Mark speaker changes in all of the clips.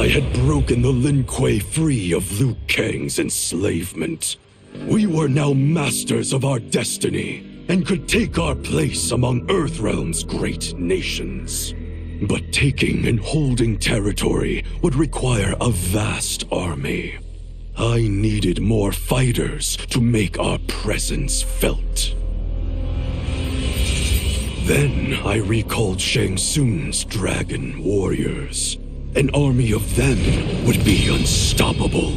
Speaker 1: I had broken the Lin Kuei free of Liu Kang's enslavement. We were now masters of our destiny and could take our place among Earthrealm's great nations. But taking and holding territory would require a vast army. I needed more fighters to make our presence felt. Then I recalled Shang Tsung's dragon warriors. An army of them would be unstoppable.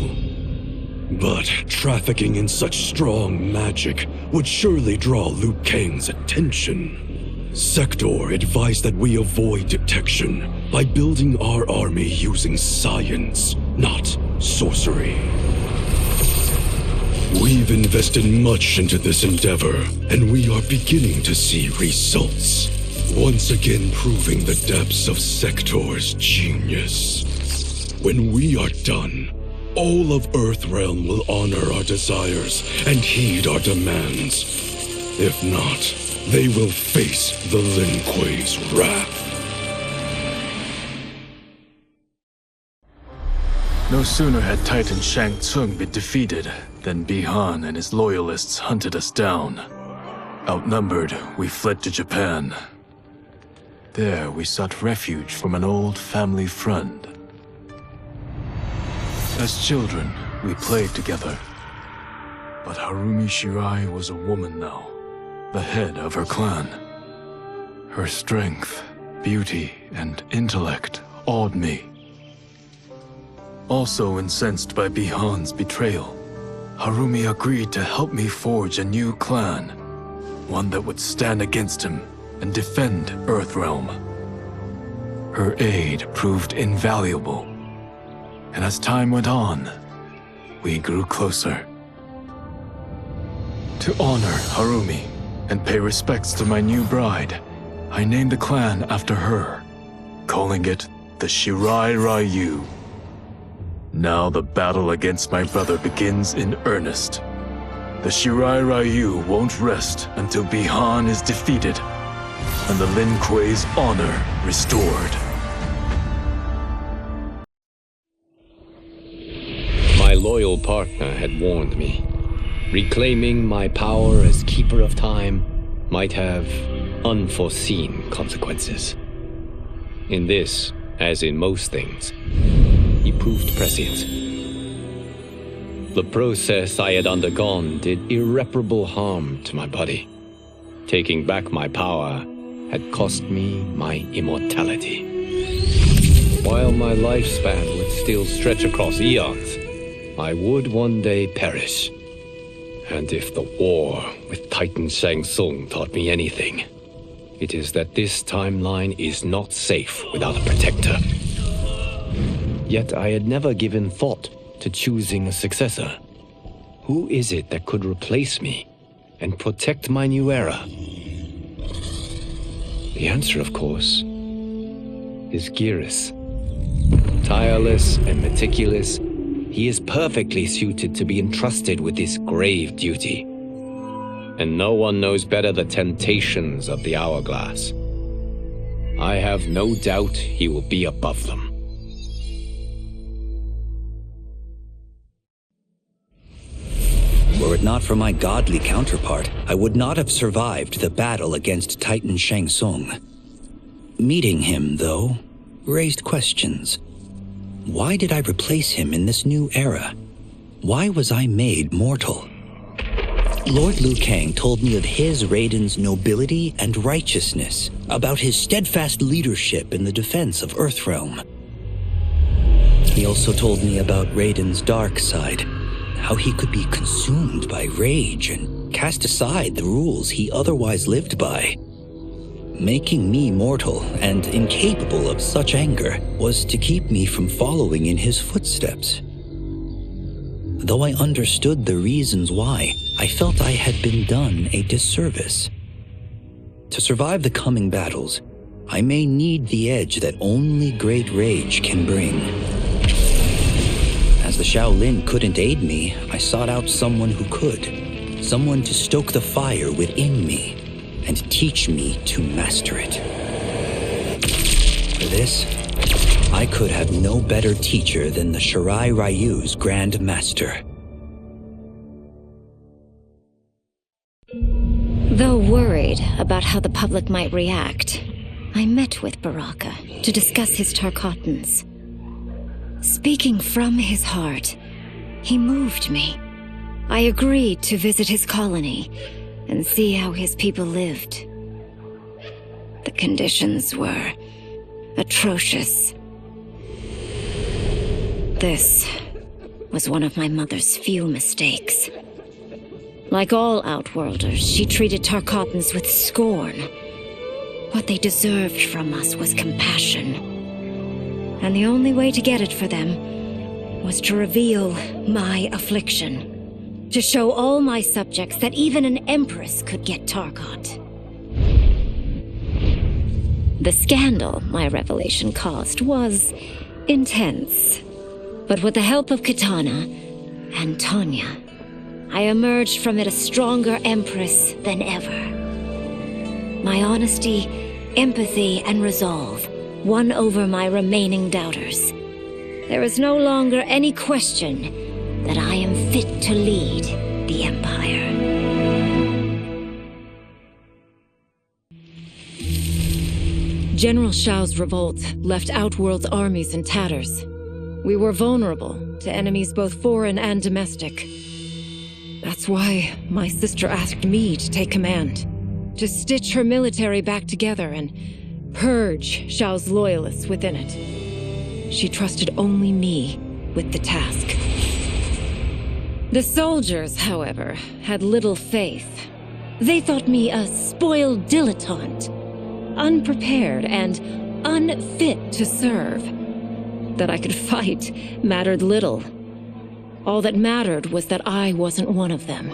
Speaker 1: But trafficking in such strong magic would surely draw Liu Kang's attention. Sector advised that we avoid detection by building our army using science, not sorcery. We've invested much into this endeavor, and we are beginning to see results. Once again proving the depths of Sector's genius. When we are done, all of Earthrealm will honor our desires and heed our demands. If not, they will face the Lin Kuei's wrath.
Speaker 2: No sooner had Titan Shang Tsung been defeated than Bi-Han and his loyalists hunted us down. Outnumbered, we fled to Japan. There, we sought refuge from an old family friend. As children, we played together. But Harumi Shirai was a woman now, the head of her clan. Her strength, beauty, and intellect awed me. Also incensed by Bi-Han's betrayal, Harumi agreed to help me forge a new clan, one that would stand against him and defend Earthrealm. Her aid proved invaluable, and as time went on, we grew closer. To honor Harumi and pay respects to my new bride, I named the clan after her, calling it the Shirai Ryu. Now the battle against my brother begins in earnest. The Shirai Ryu won't rest until Bi-Han is defeated and the Lin Kuei's honor restored.
Speaker 3: My loyal partner had warned me. Reclaiming my power as Keeper of Time might have unforeseen consequences. In this, as in most things, he proved prescient. The process I had undergone did irreparable harm to my body. Taking back my power had cost me my immortality. While my lifespan would still stretch across eons, I would one day perish. And if the war with Titan Shang Tsung taught me anything, it is that this timeline is not safe without a protector. Yet I had never given thought to choosing a successor. Who is it that could replace me and protect my new era? The answer, of course, is Geras. Tireless and meticulous, he is perfectly suited to be entrusted with this grave duty. And no one knows better the temptations of the hourglass. I have no doubt he will be above them.
Speaker 4: Were it not for my godly counterpart, I would not have survived the battle against Titan Shang Tsung. Meeting him, though, raised questions. Why did I replace him in this new era? Why was I made mortal? Lord Liu Kang told me of his Raiden's nobility and righteousness, about his steadfast leadership in the defense of Earthrealm. He also told me about Raiden's dark side, how he could be consumed by rage and cast aside the rules he otherwise lived by. Making me mortal and incapable of such anger was to keep me from following in his footsteps. Though I understood the reasons why, I felt I had been done a disservice. To survive the coming battles, I may need the edge that only great rage can bring. As the Shaolin couldn't aid me, I sought out someone who could. Someone to stoke the fire within me and teach me to master it. For this, I could have no better teacher than the Shirai Ryu's Grand Master.
Speaker 5: Though worried about how the public might react, I met with Baraka to discuss his Tarkatans. Speaking from his heart, he moved me. I agreed to visit his colony and see how his people lived. The conditions were atrocious. This was one of my mother's few mistakes. Like all Outworlders, she treated Tarkatans with scorn. What they deserved from us was compassion. And the only way to get it for them was to reveal my affliction. To show all my subjects that even an empress could get Tarkat. The scandal my revelation caused was intense. But with the help of Kitana and Tanya, I emerged from it a stronger empress than ever. My honesty, empathy, and resolve won over my remaining doubters. There is no longer any question that I am fit to lead the Empire.
Speaker 6: General Shao's revolt left Outworld's armies in tatters. We were vulnerable to enemies both foreign and domestic. That's why my sister asked me to take command, to stitch her military back together and purge Shao's loyalists within it. She trusted only me with the task. The soldiers, however, had little faith. They thought me a spoiled dilettante, unprepared and unfit to serve. That I could fight mattered little. All that mattered was that I wasn't one of them.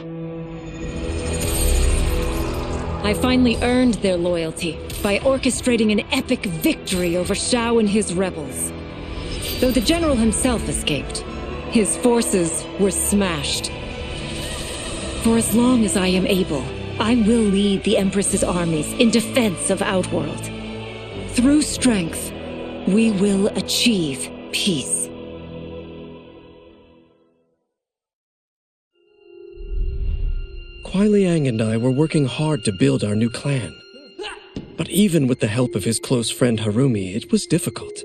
Speaker 6: I finally earned their loyalty by orchestrating an epic victory over Shao and his rebels. Though the general himself escaped, his forces were smashed. For as long as I am able, I will lead the Empress's armies in defense of Outworld. Through strength, we will achieve peace.
Speaker 7: Kuai Liang and I were working hard to build our new clan. But even with the help of his close friend Harumi, it was difficult.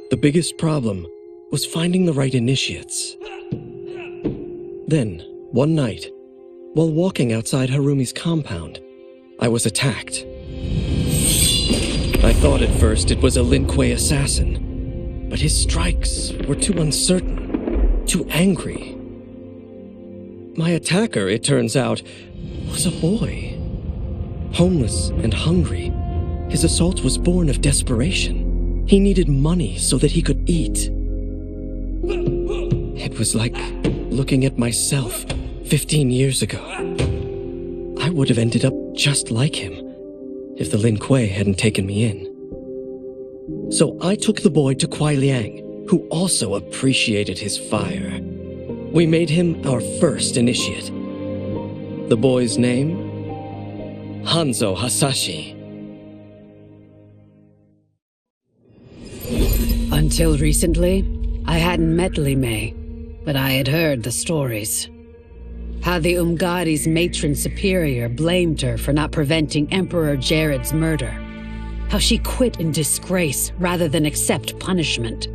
Speaker 7: The biggest problem was finding the right initiates. Then, one night, while walking outside Harumi's compound, I was attacked. I thought at first it was a Lin Kuei assassin, but his strikes were too uncertain, too angry. My attacker, it turns out, was a boy. Homeless and hungry, his assault was born of desperation. He needed money so that he could eat. It was like looking at myself 15 years ago. I would have ended up just like him if the Lin Kuei hadn't taken me in. So I took the boy to Kuai Liang, who also appreciated his fire. We made him our first initiate. The boy's name? Hanzo Hasashi.
Speaker 8: Until recently, I hadn't met Li Mei, but I had heard the stories. How the Umgadi's matron superior blamed her for not preventing Emperor Jared's murder. How she quit in disgrace rather than accept punishment.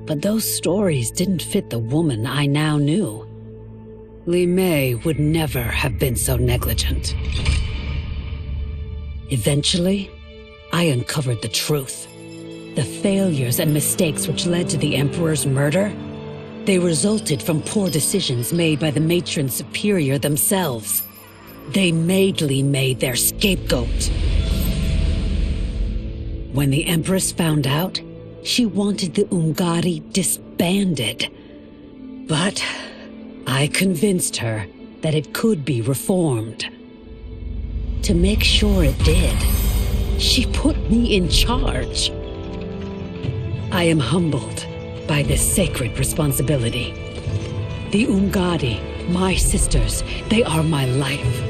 Speaker 8: But those stories didn't fit the woman I now knew. Li Mei would never have been so negligent. Eventually, I uncovered the truth. The failures and mistakes which led to the Emperor's murder, they resulted from poor decisions made by the matron superior themselves. They made Li Mei their scapegoat. When the Empress found out, she wanted the Umgadi disbanded. But I convinced her that it could be reformed. To make sure it did, she put me in charge. I am humbled by this sacred responsibility. The Umgadi, my sisters, they are my life.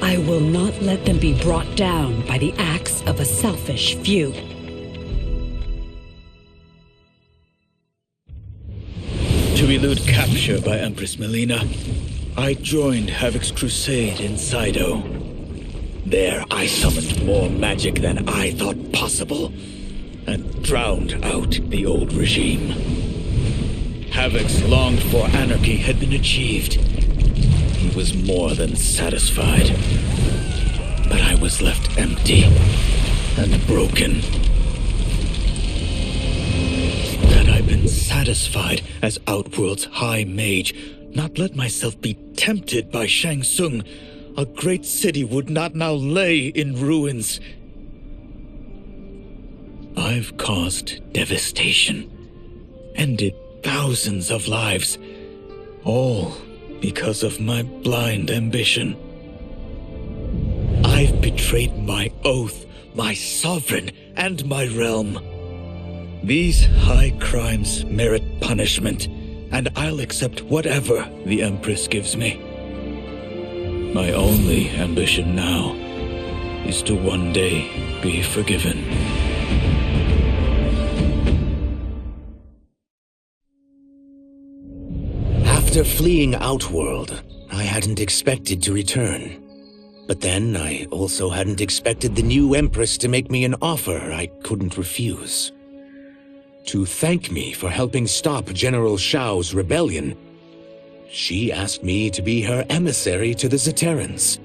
Speaker 8: I will not let them be brought down by the acts of a selfish few.
Speaker 9: to elude capture by Empress Mileena, I joined Havik's crusade in Saido. There I summoned more magic than I thought possible, and drowned out the old regime. Havik's longed-for anarchy had been achieved. He was more than satisfied. But I was left empty and broken. Had I been satisfied as Outworld's High Mage, not let myself be tempted by Shang Tsung, a great city would not now lay in ruins. I've caused devastation, ended thousands of lives, all because of my blind ambition. I've betrayed my oath, my sovereign, and my realm. These high crimes merit punishment, and I'll accept whatever the Empress gives me. My only ambition now is to one day be forgiven.
Speaker 10: After fleeing Outworld, I hadn't expected to return. But then I also hadn't expected the new Empress to make me an offer I couldn't refuse. To thank me for helping stop General Shao's rebellion, she asked me to be her emissary to the Zaterrans.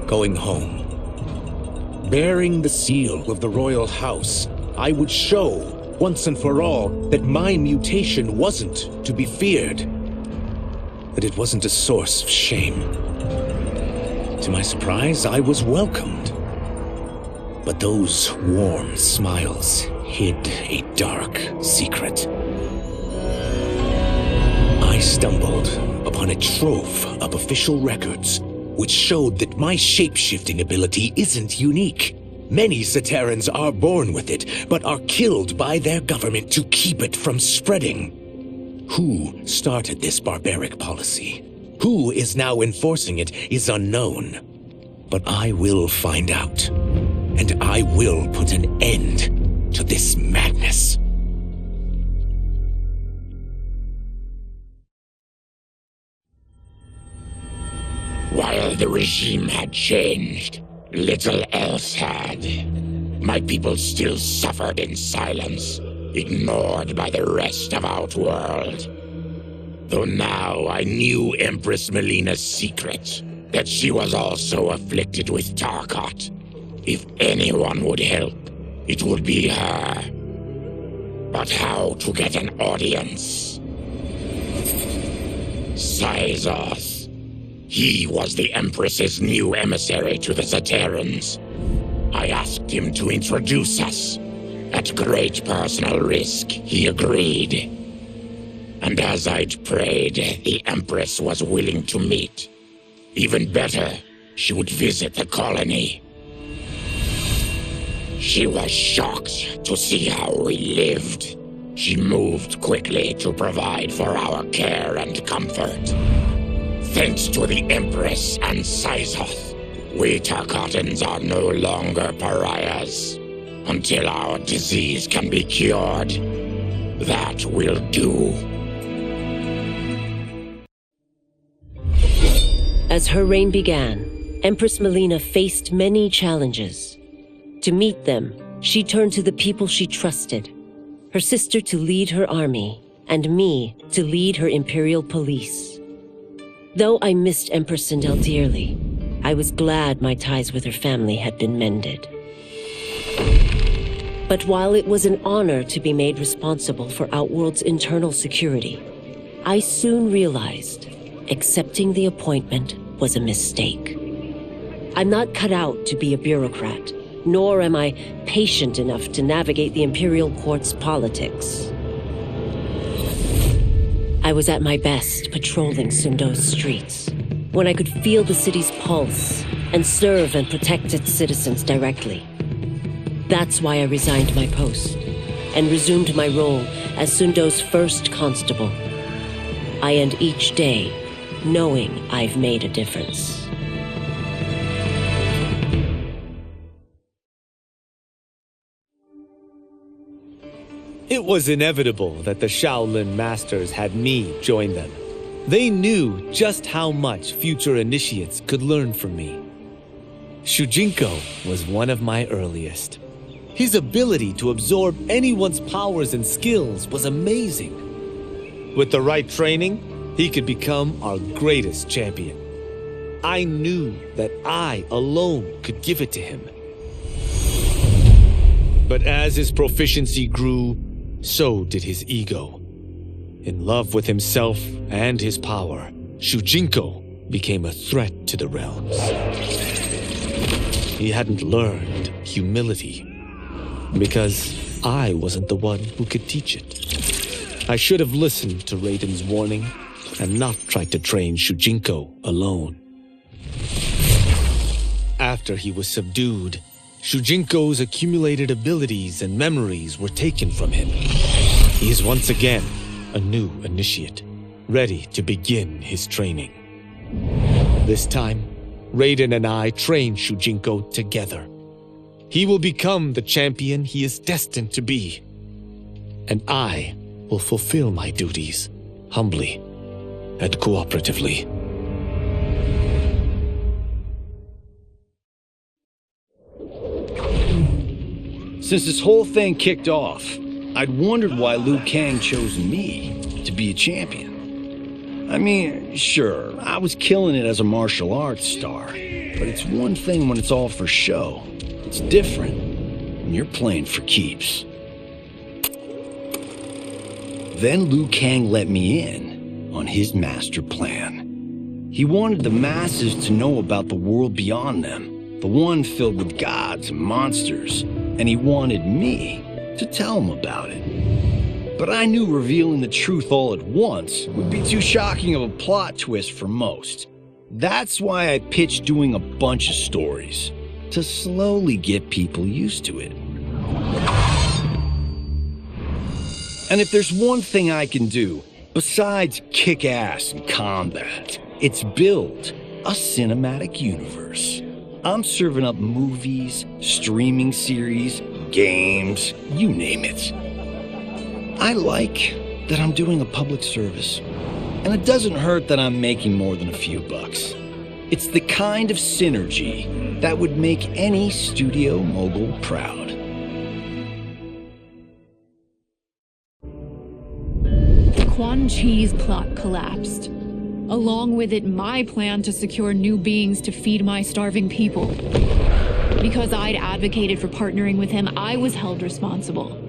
Speaker 10: Going home, bearing the seal of the royal house, I would show, once and for all, that my mutation wasn't to be feared. That it wasn't a source of shame. To my surprise, I was welcomed. But those warm smiles hid a dark secret. I stumbled upon a trove of official records, which showed that my shape-shifting ability isn't unique. Many Zaterrans are born with it, but are killed by their government to keep it from spreading. Who started this barbaric policy? Who is now enforcing it is unknown. But I will find out, and I will put an end to this madness.
Speaker 11: While the regime had changed, little else had. My people still suffered in silence, ignored by the rest of Outworld. Though now I knew Empress Mileena's secret, that she was also afflicted with Tarkat. If anyone would help, it would be her. But how to get an audience? Syzoth. He was the Empress's new emissary to the Zaterrans. I asked him to introduce us. At great personal risk, he agreed. And as I'd prayed, the Empress was willing to meet. Even better, she would visit the colony. She was shocked to see how we lived. She moved quickly to provide for our care and comfort. Thanks to the Empress and Syzoth, we Tarkatans are no longer pariahs. Until our disease can be cured, that will do.
Speaker 12: As her reign began, Empress Mileena faced many challenges. To meet them, she turned to the people she trusted. Her sister to lead her army, and me to lead her imperial police. Though I missed Empress Sindel dearly, I was glad my ties with her family had been mended. But while it was an honor to be made responsible for Outworld's internal security, I soon realized accepting the appointment was a mistake. I'm not cut out to be a bureaucrat, nor am I patient enough to navigate the Imperial Court's politics. I was at my best patrolling Sundo's streets, when I could feel the city's pulse and serve and protect its citizens directly. That's why I resigned my post and resumed my role as Sundo's first constable. I end each day knowing I've made a difference.
Speaker 13: It was inevitable that the Shaolin Masters had me join them. They knew just how much future initiates could learn from me. Shujinko was one of my earliest. His ability to absorb anyone's powers and skills was amazing. With the right training, he could become our greatest champion. I knew that I alone could give it to him. But as his proficiency grew, so did his ego. In love with himself and his power, Shujinko became a threat to the realms. He hadn't learned humility, because I wasn't the one who could teach it. I should have listened to Raiden's warning and not tried to train Shujinko alone. After he was subdued, Shujinko's accumulated abilities and memories were taken from him. He is once again a new initiate, ready to begin his training. This time, Raiden and I train Shujinko together. He will become the champion he is destined to be. And I will fulfill my duties, humbly and cooperatively.
Speaker 14: Since this whole thing kicked off, I'd wondered why Liu Kang chose me to be a champion. I mean, sure, I was killing it as a martial arts star, but it's one thing when it's all for show. It's different when you're playing for keeps. Then Liu Kang let me in on his master plan. He wanted the masses to know about the world beyond them, the one filled with gods and monsters, and he wanted me to tell him about it. But I knew revealing the truth all at once would be too shocking of a plot twist for most. That's why I pitched doing a bunch of stories, to slowly get people used to it. And if there's one thing I can do, besides kick ass in combat, it's build a cinematic universe. I'm serving up movies, streaming series, games, you name it. I like that I'm doing a public service, and it doesn't hurt that I'm making more than a few bucks. It's the kind of synergy that would make any studio mogul proud.
Speaker 15: Quan Chi's plot collapsed. Along with it, my plan to secure new beings to feed my starving people. Because I'd advocated for partnering with him, I was held responsible.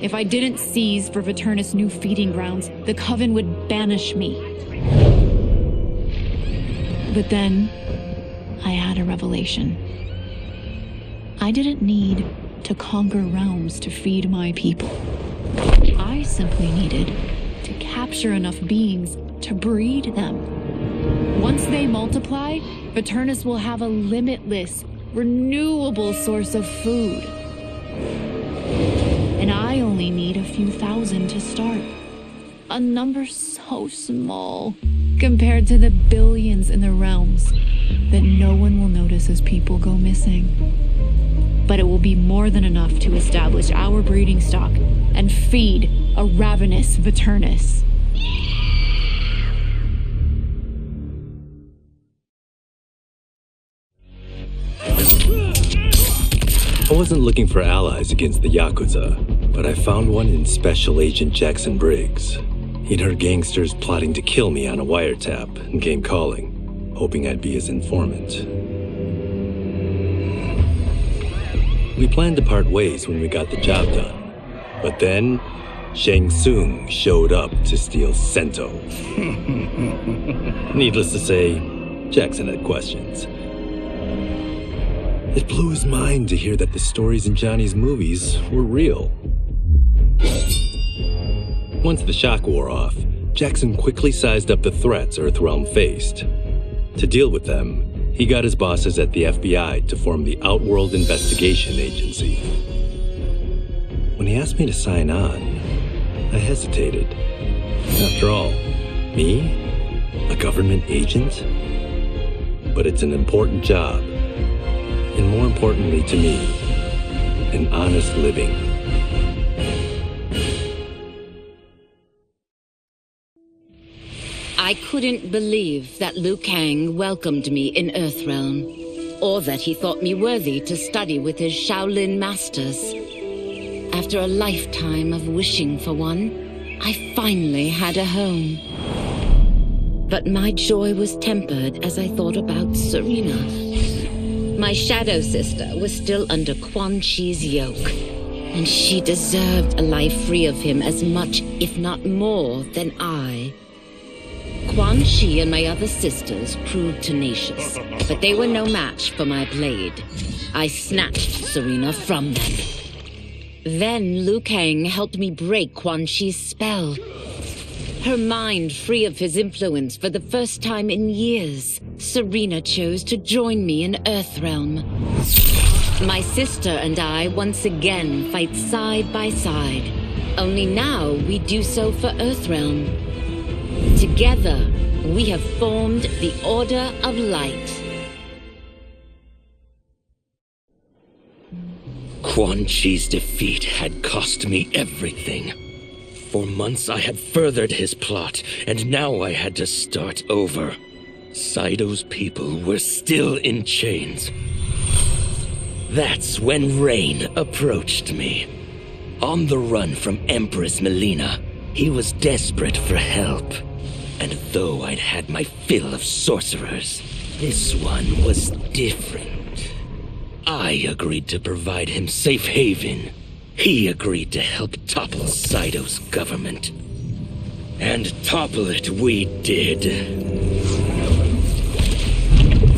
Speaker 15: If I didn't seize for Viternus' new feeding grounds, the Coven would banish me. But then, I had a revelation. I didn't need to conquer realms to feed my people. I simply needed to capture enough beings to breed them. Once they multiply, Viternus will have a limitless, renewable source of food. And I only need a few thousand to start. A number so small compared to the billions in the realms that no one will notice as people go missing. But it will be more than enough to establish our breeding stock and feed a ravenous Viternus.
Speaker 16: I wasn't looking for allies against the Yakuza, but I found one in Special Agent Jackson Briggs. He'd heard gangsters plotting to kill me on a wiretap and came calling, hoping I'd be his informant. We planned to part ways when we got the job done, but then Shang Tsung showed up to steal Sento. Needless to say, Jackson had questions. It blew his mind to hear that the stories in Johnny's movies were real. Once the shock wore off, Jackson quickly sized up the threats Earthrealm faced. To deal with them, he got his bosses at the FBI to form the Outworld Investigation Agency. When he asked me to sign on, I hesitated. After all, me? A government agent? But it's an important job. And more importantly to me, an honest living.
Speaker 17: I couldn't believe that Liu Kang welcomed me in Earthrealm, or that he thought me worthy to study with his Shaolin masters. After a lifetime of wishing for one, I finally had a home. But my joy was tempered as I thought about Serena. My shadow sister was still under Quan Chi's yoke, and she deserved a life free of him as much, if not more, than I. Quan Chi and my other sisters proved tenacious, but they were no match for my blade. I snatched Serena from them. Then Liu Kang helped me break Quan Chi's spell. Her mind free of his influence for the first time in years, Serena chose to join me in Earthrealm. My sister and I once again fight side by side, only now we do so for Earthrealm. Together, we have formed the Order of Light.
Speaker 10: Quan Chi's defeat had cost me everything. For months I had furthered his plot, and now I had to start over. Saido's people were still in chains. That's when Rain approached me. On the run from Empress Mileena, he was desperate for help. And though I'd had my fill of sorcerers, this one was different. I agreed to provide him safe haven. He agreed to help topple Saido's government. And topple it we did.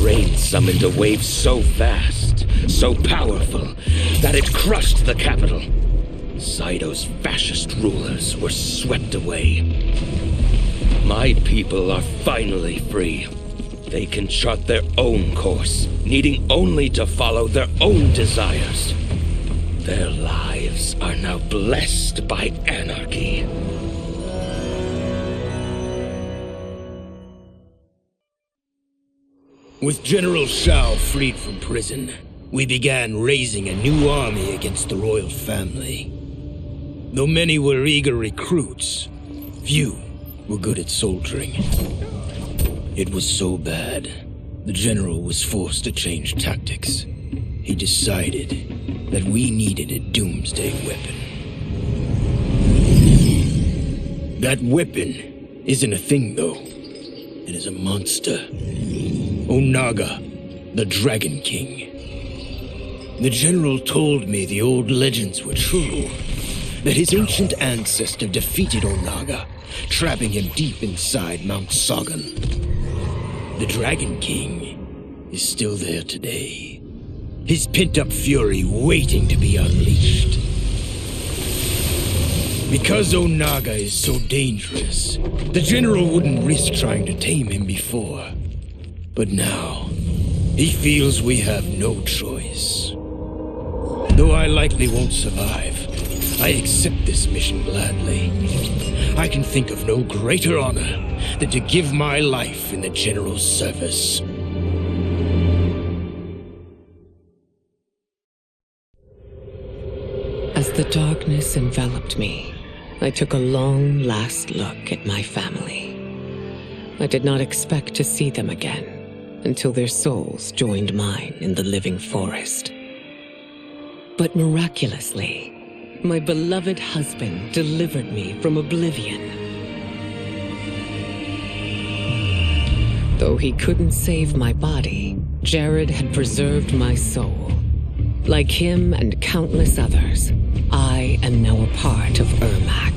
Speaker 10: Rain summoned a wave so fast, so powerful, that it crushed the capital. Saido's fascist rulers were swept away. My people are finally free. They can chart their own course, needing only to follow their own desires. Their lives are now blessed by anarchy.
Speaker 14: With General Shao freed from prison, we began raising a new army against the royal family. Though many were eager recruits, few were good at soldiering. It was so bad, the general was forced to change tactics. He decided that we needed a doomsday weapon. That weapon isn't a thing, though. It is a monster. Onaga, the Dragon King. The general told me the old legends were true, that his ancient ancestor defeated Onaga, trapping him deep inside Mount Sagan. The Dragon King is still there today, his pent-up fury waiting to be unleashed. Because Onaga is so dangerous, the general wouldn't risk trying to tame him before. But now, he feels we have no choice. Though I likely won't survive, I accept this mission gladly. I can think of no greater honor than to give my life in the general's service.
Speaker 18: As the darkness enveloped me, I took a long last look at my family. I did not expect to see them again until their souls joined mine in the living forest. But miraculously, my beloved husband delivered me from oblivion. Though he couldn't save my body, Jared had preserved my soul. Like him and countless others, I am now a part of Ermac.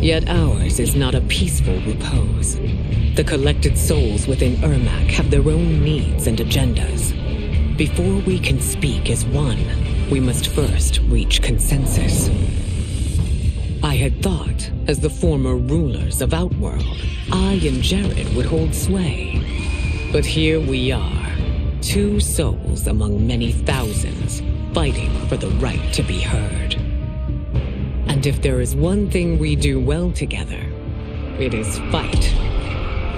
Speaker 18: Yet ours is not a peaceful repose. The collected souls within Ermac have their own needs and agendas. Before we can speak as one, we must first reach consensus. I had thought, as the former rulers of Outworld, I and Jared would hold sway. But here we are, two souls among many thousands, fighting for the right to be heard. And if there is one thing we do well together, it is fight.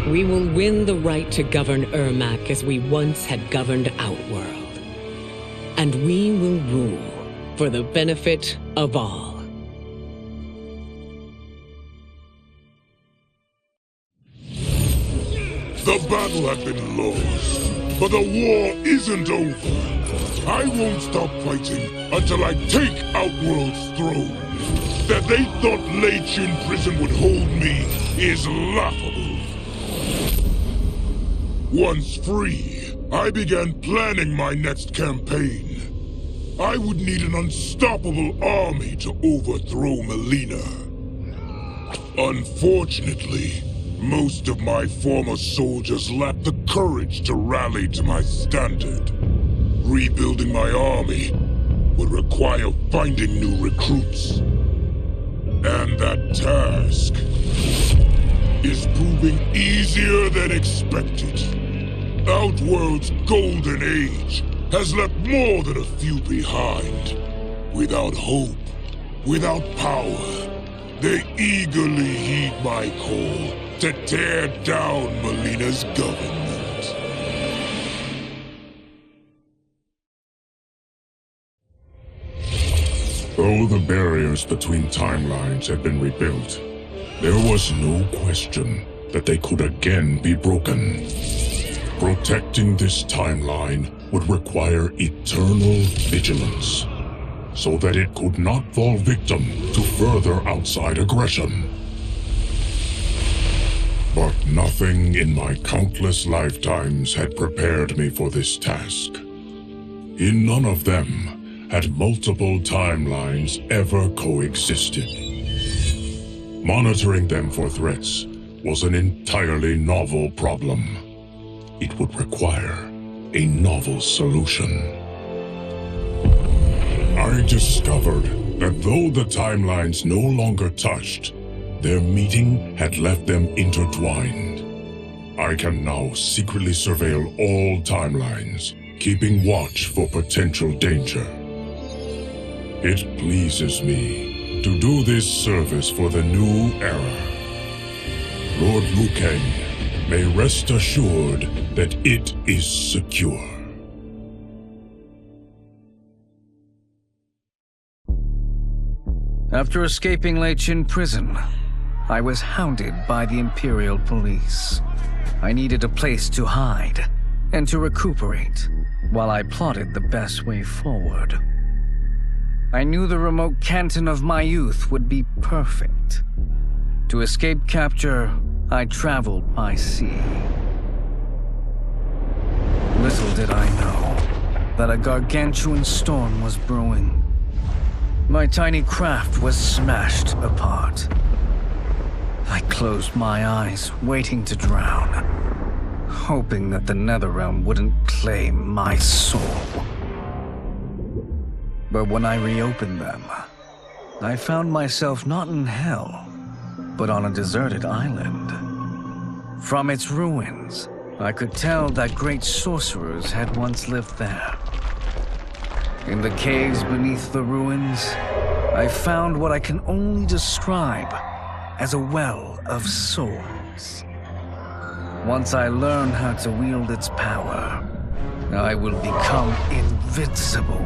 Speaker 18: We will win the right to govern Ermac as we once had governed Outworld. And we will rule for the benefit of all.
Speaker 19: The battle had been lost, but the war isn't over. I won't stop fighting until I take Outworld's throne. That they thought Lei Chin Prison would hold me is laughable. Once free, I began planning my next campaign. I would need an unstoppable army to overthrow Mileena. Unfortunately, most of my former soldiers lacked the courage to rally to my standard. Rebuilding my army would require finding new recruits. And that task is proving easier than expected. Outworld's golden age has left more than a few behind. Without hope, without power, they eagerly heed my call to tear down Mileena's government. Though the barriers between timelines had been rebuilt, there was no question that they could again be broken. Protecting this timeline would require eternal vigilance, so that it could not fall victim to further outside aggression. But nothing in my countless lifetimes had prepared me for this task. In none of them had multiple timelines ever coexisted. Monitoring them for threats was an entirely novel problem. It would require a novel solution. I discovered that though the timelines no longer touched, their meeting had left them intertwined. I can now secretly surveil all timelines, keeping watch for potential danger. It pleases me to do this service for the new era. Lord Liu Kang may rest assured that it is secure.
Speaker 20: After escaping Lei Chin Prison, I was hounded by the Imperial Police. I needed a place to hide and to recuperate while I plotted the best way forward. I knew the remote canton of my youth would be perfect. To escape capture, I traveled by sea. Little did I know that a gargantuan storm was brewing. My tiny craft was smashed apart. I closed my eyes, waiting to drown, hoping that the Netherrealm wouldn't claim my soul. But when I reopened them, I found myself not in hell, but on a deserted island. From its ruins, I could tell that great sorcerers had once lived there. In the caves beneath the ruins, I found what I can only describe as a well of souls. Once I learn how to wield its power, I will become invincible.